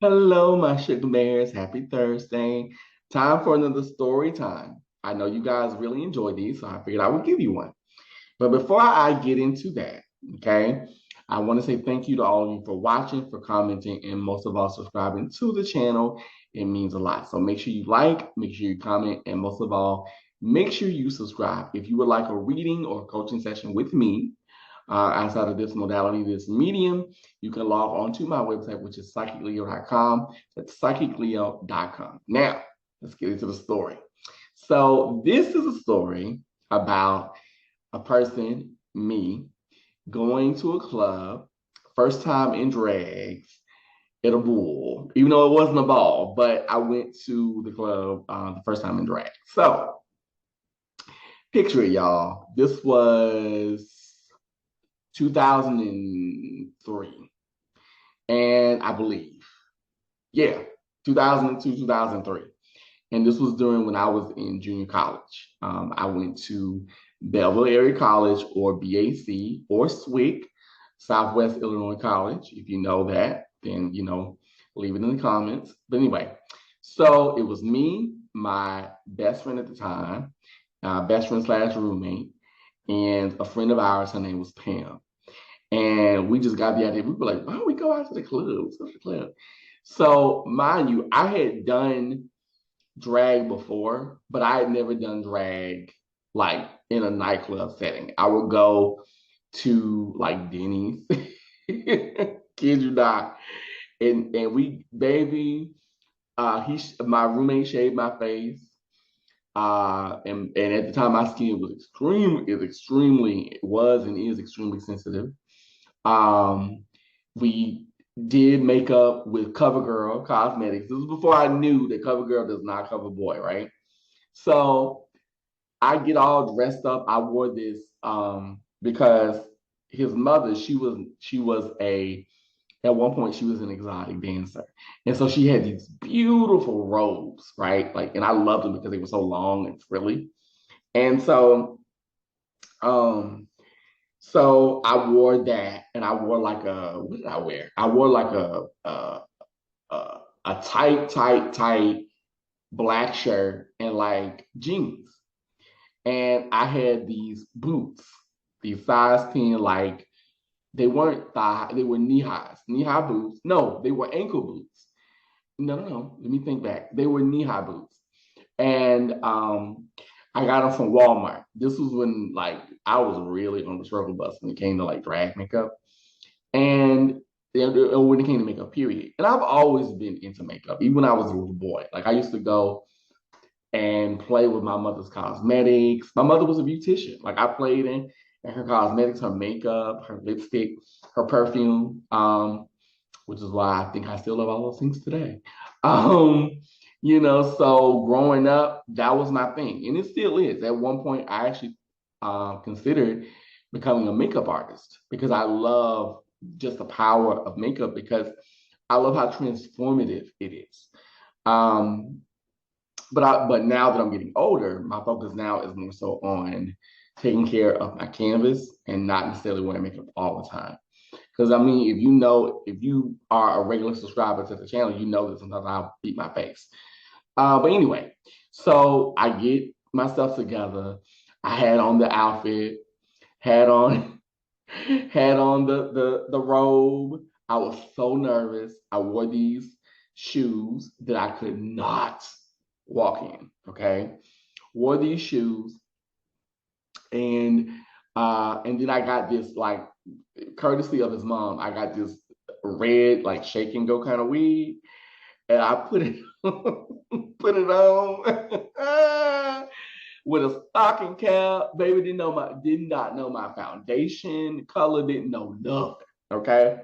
Hello, my sugar bears. Happy Thursday. Time for another story time. I know you guys really enjoy these, so I figured I would give you one. But before I get into that, okay, I want to say thank you to all of you for watching, for commenting, and most of all, subscribing to the channel. It means a lot. So make sure you like, make sure you comment, and most of all, make sure you subscribe. If you would like a reading or coaching session with me, outside of this modality, this medium, you can log on to my website, which is psychicleo.com. That's psychicleo.com. Now, let's get into the story. So, this is a story about a person, me, going to a club, first time in drags at a bull, even though it wasn't a ball, but I went to the club the first time in drag. So, picture it, y'all. This was 2003. And I believe, yeah, 2002, 2003. And this was during when I was in junior college. I went to Belleville Area College or BAC or SWIC, Southwest Illinois College. If you know that, then, leave it in the comments. But anyway, so it was me, my best friend at the time, best friend slash roommate, and a friend of ours. Her name was Pam. And we just got the idea. We were like, why don't we go out to the club? Let's go to the club. So, mind you, I had done drag before, but I had never done drag like in a nightclub setting. I would go to like Denny's, kid you not, and we, baby, my roommate shaved my face. And at the time my skin was extremely sensitive. Um, we did makeup with CoverGirl Cosmetics. This was before I knew that CoverGirl does not cover boy, right? So I get all dressed up. I wore this because his mother, she was a at one point she was an exotic dancer. And so she had these beautiful robes, right? Like, and I loved them because they were so long and frilly. And um so I wore that, and I wore like what did I wear? I wore like a tight black shirt and like jeans. And I had these boots, these size 10, like they weren't they were knee high boots. No, they were ankle boots. No. Let me think back. They were knee high boots. And I got them from Walmart. This was when like I was really on the struggle bus when it came to like drag makeup, and when it came to makeup, period. And I've always been into makeup, even when I was a little boy. Like I used to go and play with my mother's cosmetics. My mother was a beautician. Like I played in her cosmetics, her makeup, her lipstick, her perfume. Which is why I think I still love all those things today. Um, so growing up, that was my thing, and it still is. At one point, I actually considered becoming a makeup artist because I love just the power of makeup because I love how transformative it is. Um, but now that I'm getting older, my focus now is more so on taking care of my canvas and not necessarily wearing makeup all the time. Because I mean, if you are a regular subscriber to the channel, you know that sometimes I'll beat my face. But anyway, so I get myself together. I had on the outfit, had on had on the robe. I was so nervous. I wore these shoes that I could not walk in. Okay, wore these shoes, and and then I got this like courtesy of his mom. I got this red like shake and go kind of wig, and I put it put it on with a stocking cap. Baby did not know my foundation color, didn't know nothing. Okay,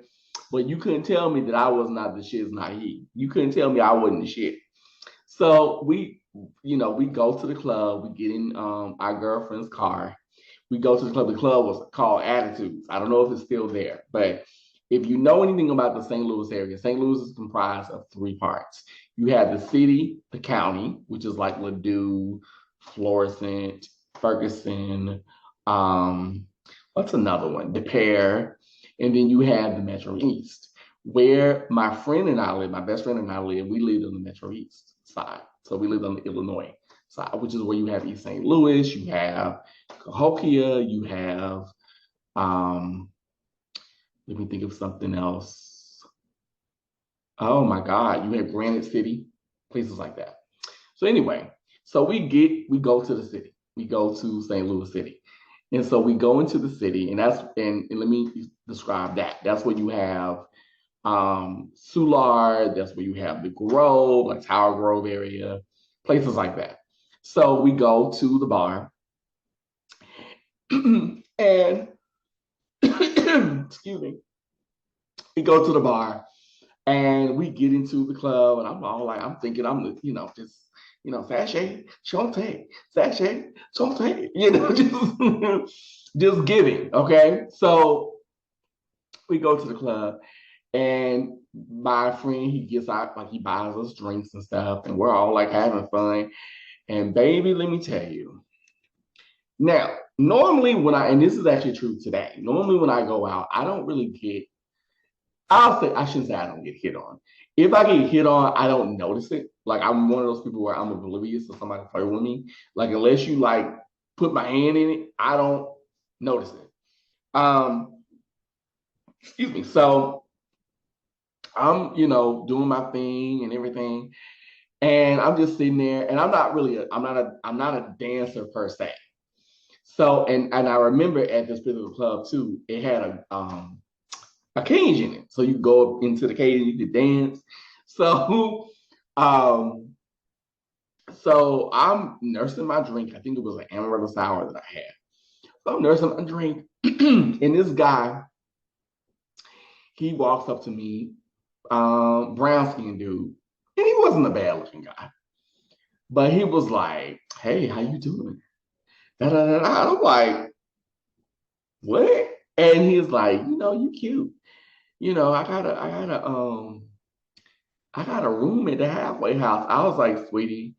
but you couldn't tell me that I was not the shiz not he. You couldn't tell me I wasn't the shit. So we go to the club. We get in our girlfriend's car. We go to the club. The club was called Attitudes. I don't know if it's still there, but if you know anything about the St. Louis area, St. Louis is comprised of three parts. You have the city, the county, which is like Ladue, Florissant, Ferguson, what's another one? De Pere, and then you have the Metro East, where my friend and I live, my best friend and I live, we live on the Metro East side. So we live on the Illinois side, which is where you have East St. Louis, you have Cahokia, you have, um, let me think of something else. Oh my God, you have Granite City, places like that. So anyway, so we go to the city. We go to St. Louis City. And so we go into the city, and and let me describe that. That's where you have Soulard, that's where you have the Grove, like Tower Grove area, places like that. So we go to the bar and excuse me, we go to the bar and we get into the club, and I'm all like, I'm thinking I'm the, just, sachet, chante, sachet, chante, just giving. Okay. So we go to the club, and my friend, he gets out, like he buys us drinks and stuff, and we're all like having fun. And baby, let me tell you. Now, normally and this is actually true today, normally when I go out, I don't really get, I shouldn't say I don't get hit on. If I get hit on, I don't notice it. Like I'm one of those people where I'm oblivious to somebody flirting with me. Like unless you like put my hand in it, I don't notice it. Excuse me. So I'm, doing my thing and everything. And I'm just sitting there, and I'm not a dancer per se. So, and I remember at this particular club too, it had a cage in it. So you go up into the cage and you could dance. So, um, so I'm nursing my drink. I think it was an amaretto sour that I had. So I'm nursing my drink, and this guy, he walks up to me, brown skinned dude, and he wasn't a bad looking guy, but he was like, "Hey, how you doing?" Da, da, da, da. I'm like, "What?" And he's like, "You cute. I got a room at the halfway house." I was like, "Sweetie,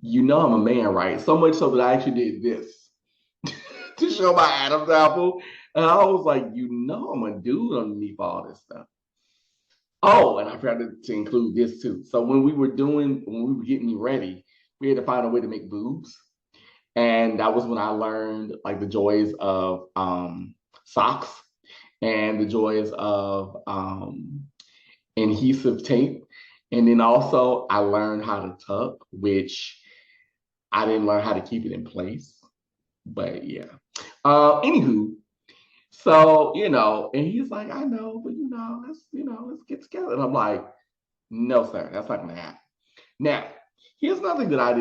I'm a man, right?" So much so that I actually did this to show my Adam's apple. And I was like, I'm a dude underneath all this stuff. Oh, and I forgot to include this too. So when we were getting me ready, we had to find a way to make boobs. And that was when I learned like the joys of socks and the joys of adhesive tape. And then also I learned how to tuck, which I didn't learn how to keep it in place. But yeah. Anywho, so and he's like, I know, but let's get together. And I'm like, no, sir, that's not gonna happen. Now, here's nothing that I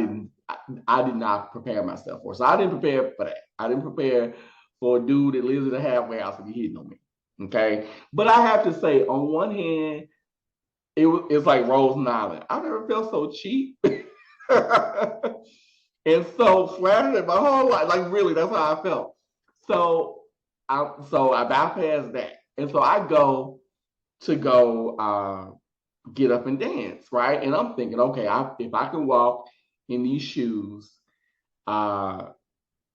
did not prepare myself for. So I didn't prepare for that. I didn't prepare for a dude that lives in a halfway house to be hitting on me. Okay. But I have to say, on one hand, it's like Rose Island. I've never felt so cheap and so flattered in my whole life. Like really, that's how I felt. So I bypassed that. And so I go get up and dance, right? And I'm thinking, okay, if I can walk in these shoes, uh,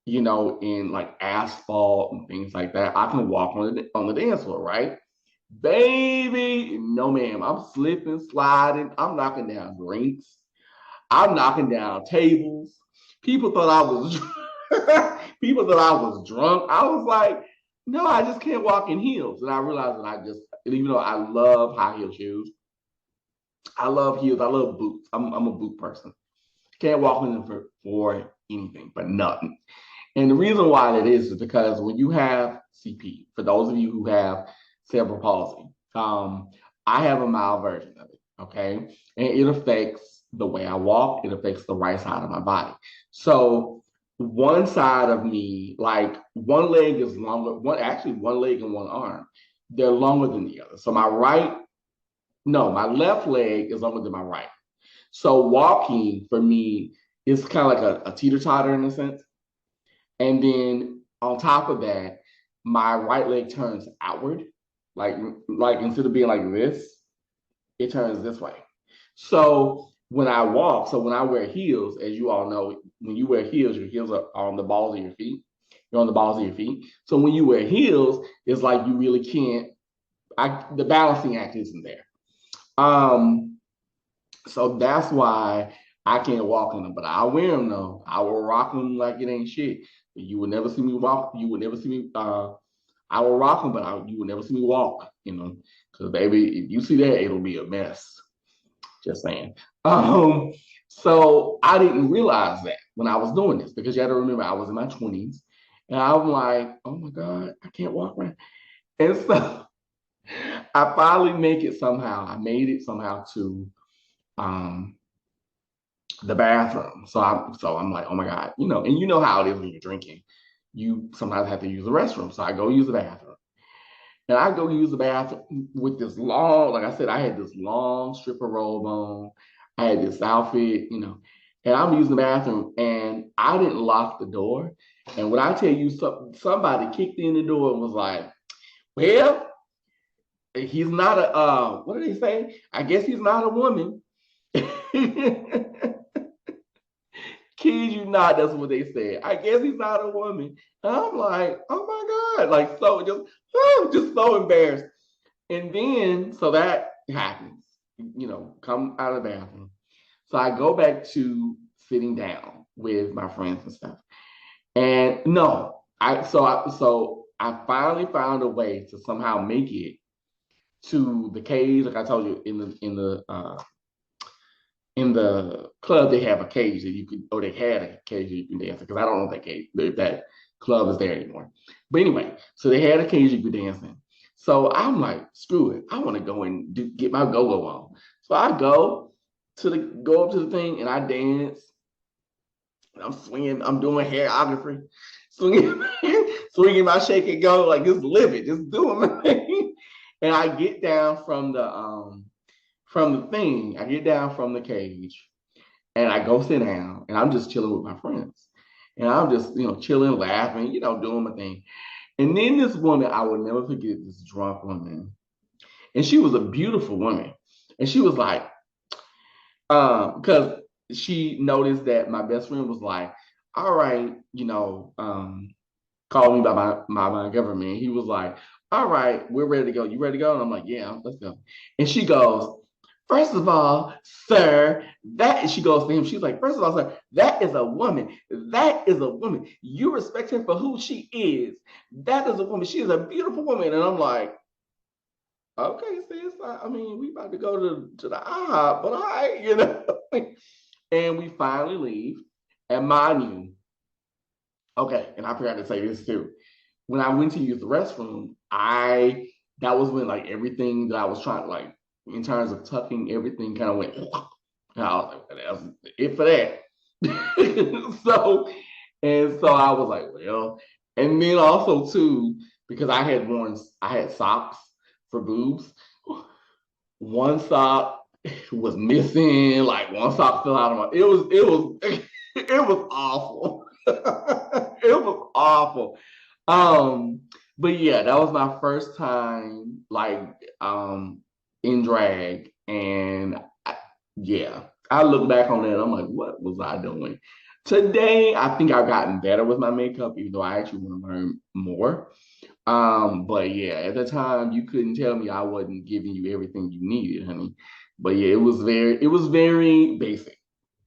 in like asphalt and things like that, I can walk on the dance floor, right? Baby, no ma'am. I'm slipping, sliding. I'm knocking down drinks. I'm knocking down tables. People thought I was people thought I was drunk. I was like, no, I just can't walk in heels. And I realized that even though I love high heel shoes, I love heels, I love boots. I'm a boot person. Can't walk in them for anything, but nothing. And the reason why that is because when you have CP, for those of you who have cerebral palsy, I have a mild version of it, okay? And it affects the way I walk, it affects the right side of my body. So one side of me, like one leg is longer, one leg and one arm, they're longer than the other. So my left leg is longer than my right. So walking for me is kind of like a teeter-totter in a sense. And then on top of that, my right leg turns outward, like instead of being like this, it turns this way. So when I wear heels, as you all know, when you wear heels, your heels are on the balls of your feet. You're on the balls of your feet. So when you wear heels, it's like you really can't the balancing act isn't there. Um, so that's why I can't walk in them, but I wear them though. I will rock them like it ain't shit. You will never see me walk. You will never see me. I will rock them, but you will never see me walk. You know, because baby, if you see that, it'll be a mess. Just saying. Um, so I didn't realize that when I was doing this because you have to remember I was in my 20s, and I'm like, oh my god, I can't walk around. And so I finally make it somehow. I made it somehow to um the bathroom. So I'm like, oh my God, and you know how it is when you're drinking. You sometimes have to use the restroom. So I go use the bathroom. And I go use the bathroom with this long, like I said, I had this long stripper robe on. I had this outfit. And I'm using the bathroom and I didn't lock the door. And when I tell you somebody kicked in the door and was like, well, he's not what did they say? I guess he's not a woman. Kid you not, that's what they said. I guess he's not a woman. And I'm like, oh my God. Like so just so embarrassed. And then so that happens, come out of the bathroom. So I go back to sitting down with my friends and stuff. And no, I finally found a way to somehow make it to the cage. Like I told you in the club, they have a cage that you could, or they had a cage that you can dance in, because I don't know if that club is there anymore. But anyway, so they had a cage you could dance in. So I'm like, screw it. I want to go and get my go-go on. So I go up to the thing and I dance. And I'm swinging, I'm doing choreography, swinging, swinging my shake and go, like just live it, just doing my thing. And I get down from the thing, I get down from the cage and I go sit down and I'm just chilling with my friends. And I'm just, chilling, laughing, doing my thing. And then this woman, I will never forget this drunk woman. And she was a beautiful woman. And she was like, because she noticed that my best friend was like, all right, called me by my government. He was like, all right, we're ready to go. You ready to go? And I'm like, yeah, let's go. And she goes, first of all, sir, she goes to him. She's like, first of all, sir, that is a woman. That is a woman. You respect her for who she is. That is a woman. She is a beautiful woman. And I'm like, okay, sis. I mean, we about to go to the IHOP, but all right. And we finally leave. And mind you, okay, and I forgot to say this too. When I went to use the restroom, that was when like everything that I was trying, like in terms of tucking, everything kind of went. And I was like, that's it for that. So I was like, well, and then also too, because I had socks for boobs. One sock was missing, like one sock fell out of my. It was awful. It was awful. Um, but yeah, that was my first time like in drag, and yeah, I look back on that and I'm like, what was I doing? Today, I think I've gotten better with my makeup, even though I actually want to learn more. But yeah, at the time you couldn't tell me I wasn't giving you everything you needed, honey. But yeah, it was very basic.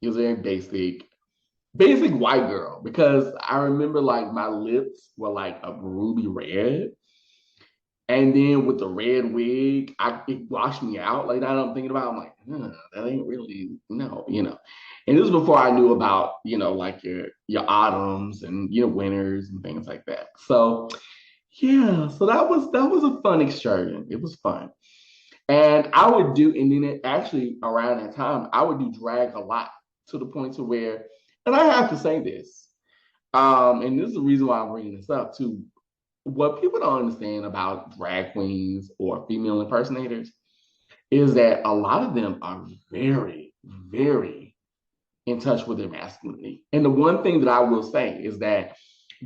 It was very basic white girl, because I remember like my lips were like a ruby red. And then with the red wig, it washed me out. Like now that I'm thinking about it, I'm like, that ain't really, no. And this was before I knew about, like your autumns and your winters and things like that. So yeah, so that was a fun excursion. It was fun. And and then actually around that time, I would do drag a lot, to the point to where, and I have to say this, and this is the reason why I'm bringing this up too. What people don't understand about drag queens or female impersonators is that a lot of them are very, very in touch with their masculinity. And the one thing that I will say is that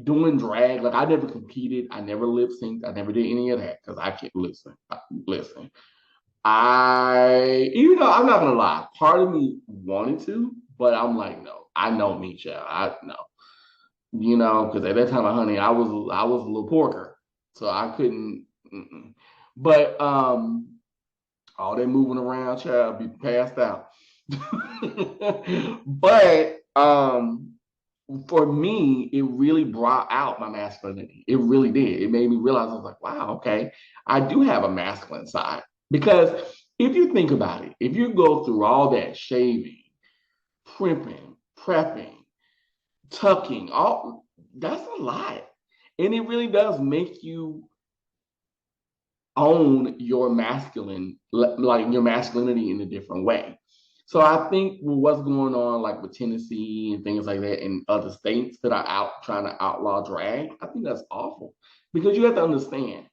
doing drag, like I never competed, I never lip synced, I never did any of that because I can't listen. Listen, even though I'm not gonna lie, part of me wanted to, but I'm like, no, I know me, child. I know, because at that time, honey, I was a little porker, so I couldn't. Mm-mm. But all that moving around, child, be passed out. But for me, it really brought out my masculinity. It really did. It made me realize I was like, wow, okay, I do have a masculine side. Because if you think about it, if you go through all that shaving, primping, prepping, tucking, all that's a lot. And it really does make you own your masculine, like your masculinity in a different way. So I think with what's going on, like with Tennessee and things like that, in other states that are out trying to outlaw drag, I think that's awful because you have to understand.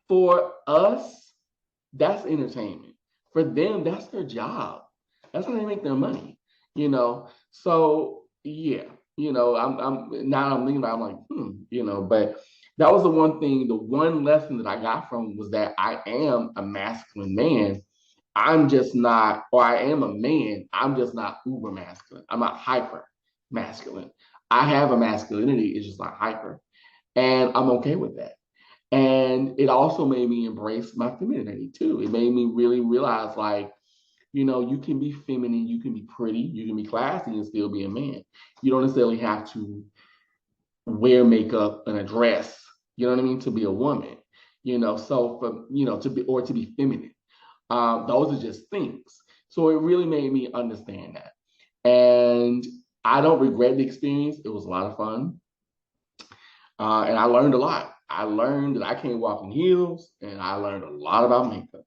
For us, that's entertainment. For them, that's their job. That's how they make their money. So yeah, I'm now I'm thinking about it, I'm like, but that was the one thing, the one lesson that I got from was that I am a masculine man. I'm just not, or I am a man, I'm just not uber masculine. I'm not hyper masculine. I have a masculinity, it's just not hyper. And I'm okay with that. And it also made me embrace my femininity too. It made me really realize, like, you can be feminine, you can be pretty, you can be classy and still be a man. You don't necessarily have to wear makeup and a dress, you know what I mean, to be a woman. So for to be or to be feminine. Those are just things. So it really made me understand that. And I don't regret the experience. It was a lot of fun. And I learned a lot. I learned that I can't walk in heels, and I learned a lot about makeup.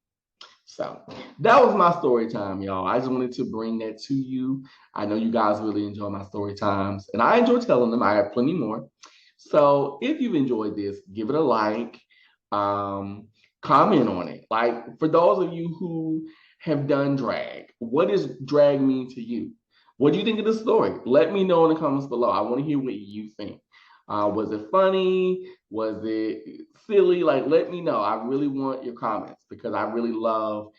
So that was my story time, y'all. I just wanted to bring that to you. I know you guys really enjoy my story times, and I enjoy telling them. I have plenty more. So if you've enjoyed this, give it a like, um, comment on it. Like for those of you who have done drag, what does drag mean to you? What do you think of the story? Let me know in the comments below. I want to hear what you think. Was it funny? Was it silly? Like, let me know. I really want your comments because I really love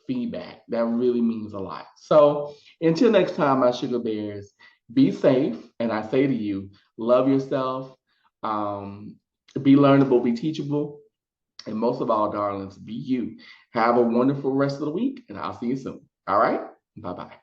feedback. That really means a lot. So until next time, my sugar bears, be safe. And I say to you, love yourself, um, be learnable, be teachable, and most of all, darlings, be you. Have a wonderful rest of the week, and I'll see you soon. All right? Bye bye.